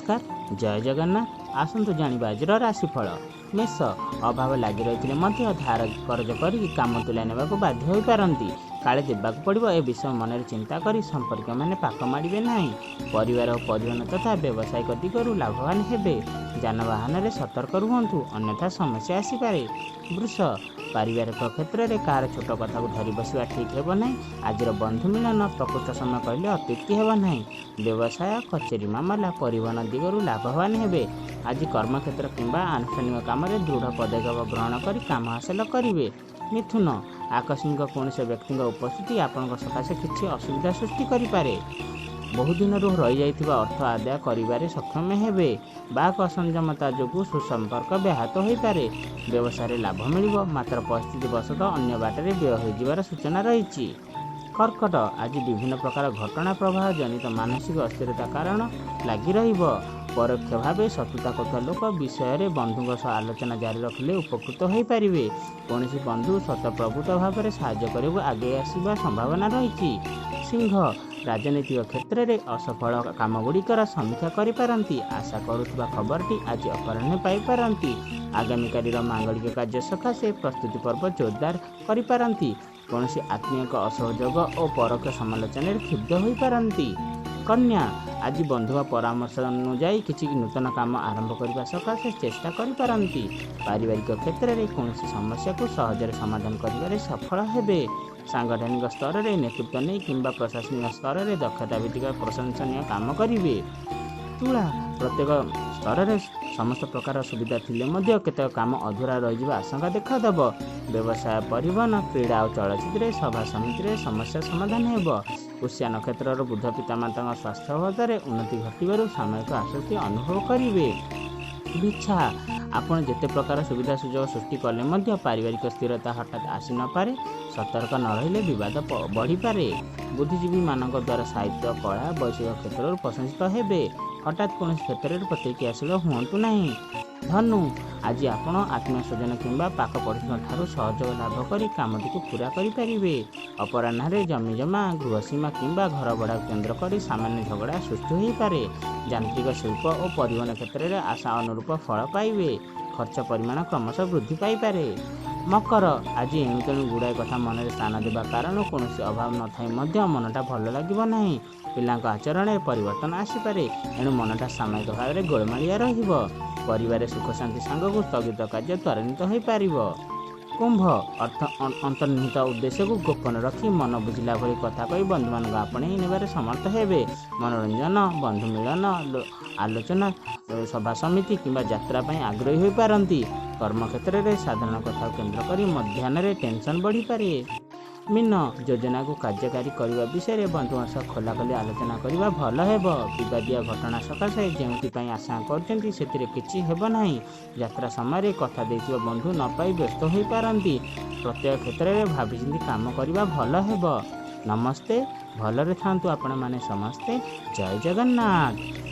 नमस्कार, जय जगन्नाथ। आसतु जानिबा आजिर राशिफल। मेष, अभाव लगी रही धार करज कर काम तुला नेबाकू बाध्य होई पारंती। काले देबाकू पड़िबो ए विषय मन चिंता करी संपर्क मैंने पाक माड़े ना। परिवार और परिवहन तथा व्यावसायिक दिगरू लाभवान हेबे। जानवाहन में सतर्क रुहतु, अन्यथा समस्या आसीपे। वृष, पारिवारिक क्षेत्र में कार छोट कथा को धरी बसवा ठीक हेब ना। आज बंधु मिलन प्रकृत समय कहले अत्युक्ति हेब ना। व्यवसाय, कचेरी, मामला, परिवहन दिगरू लाभवान हेबे। आज कर्मक्षेत्र किंबा आनुष्ठानिक काम में दृढ़ पदक्षेप ग्रहण कर काम हासिल करेंगे। मिथुन, आकस्मिक कौन व्यक्ति उपस्थिति आपण सकाशे किसी असुविधा सृष्टि करें। बहुदिन रही जाइथिबा अर्थ आदाय करिबारे सक्षम हेबे। बाक असंयमता जोगु सुसंपर्क व्याहत हो पारे। व्यवसाय लाभ मिलिबो, मात्र परिस्थिति वशतः अन्य बाटरे व्यय हो जिबार सूचना रही। कर्कट, आज विभिन्न प्रकार घटना प्रवाह जनित मानसिक अस्थिरता कारण लगी रहिबो। परोक्ष भाव शत्रुता करुवा लोक विषय बंधुओं सह आलोचना जारी रखिले उपकृत हो पारे। कौन बंधु स्वतःप्रभुत भाव में साहाय्य करने आगे आसवा संभावना रही। सिंह, राजनीतिक क्षेत्र में असफल काम गुड़िकर समीक्षा करिपारंती। आशा करुवा खबरटी आज अपराह्न पाइपारंती। आगामी मांगलिक कार्य सकाशे प्रस्तुति पर्व जोरदार करिपारंती। कौन आत्मीय असहयोग और परोक्ष समालोचन क्षुब्ध हो पारंती। कन्या, आज बंधुआ परामर्श अनुजाई किसी नूतन काम आरंभ करने सकाशे चेष्टा करिपारंती। पारिवारिक क्षेत्र में कौन समस्या को सहजरे समाधान करिबारे सफल हेबे। सांगठनिक स्तर में नेतृत्व नहीं किंबा प्रशासनिक स्तर में दक्षता भित्तिक प्रशंसनीय काम करिवे। तुला, प्रत्येक स्तर में समस्त प्रकार सुविधा थिले मध्य केतक काम अधूरा रही आशंका देखादेव। व्यवसाय, परिवहन, क्रीड़ा और चलचित्र सभा समिति समस्या समाधान हेब। पुष्या नक्षत्र बुध पितामाता स्वास्थ्य अवस्था उन्नति घटू सामयिक आश्वस्ति अनुभव करेंगे। बिछा, आपण जिते प्रकार सुविधा सुजोग सृष्टि कले पारिवारिक स्थिरता हठात आसी न पारे। सतर्क न रही विवाद बढ़ी पारे। बुद्धिजीवी मान द्वारा साहित्य, कला, वैषयिक क्षेत्र प्रशंसित हेबे। हठात कौन क्षेत्र में प्रतिक्रियाशील हूँ ना। धनु, आज आपण आत्मीय स्वजन किंबा पाक पड़ोसी ठारू सहयोग लाभ कर कामटी को पूरा करें। अपराह्न जमीजमा, गृहसीमा किंबा घर भड़ा केन्द्र कर सामान्य झगड़ा सृष्टि हो पारे। यांत्रिक शिल्प और परिवहन क्षेत्र में आशा अनुरूप फल पाइबे। खर्च परिमाण क्रमशः वृद्धि पाइपारे। मकर, आज एणुतेणु गुड़ाए कथा मन में स्थान देवा कारण कौन अभाव न था मनटा भल लगे ना। पिला आचरण में परिवर्तन आसीपे, एणु मनटा सामयिक भाव में गोलमालिया रहिबो। परिवार सुख शांति सांगक स्थगित कार्य त्वरान्वित हो पारिबो। कुंभ, अर्थ अंतर्निहित उद्देश्य को गोपन रखी मन बुझिला भली कथा कही बंधु मान आपणे नेबारे समर्थ हेबे। मनोरंजन, बंधु मिलन, आलोचना, सभा समिति किंबा यात्रा पई आग्रही हो पारंती। कर्मक्षेत्र में साधारण कथा केन्द्र कर मध्याह्न टेंशन बढ़ी पारे। मीन, योजना को कार्यकारी करने विषय बंधुओं सह खोलाखोली आलोचना करने भल हेब। विवादिया घटना सकाशे जो आशा कर किसी हेब ना। यात्रा समय कथा देथिबा बंधु न पाई व्यस्त हो पारंती। प्रत्येक क्षेत्र में भाविचिंती काम करने भल हेब। नमस्ते, भलरे थांतु आपण माने समस्ते। जय जगन्नाथ।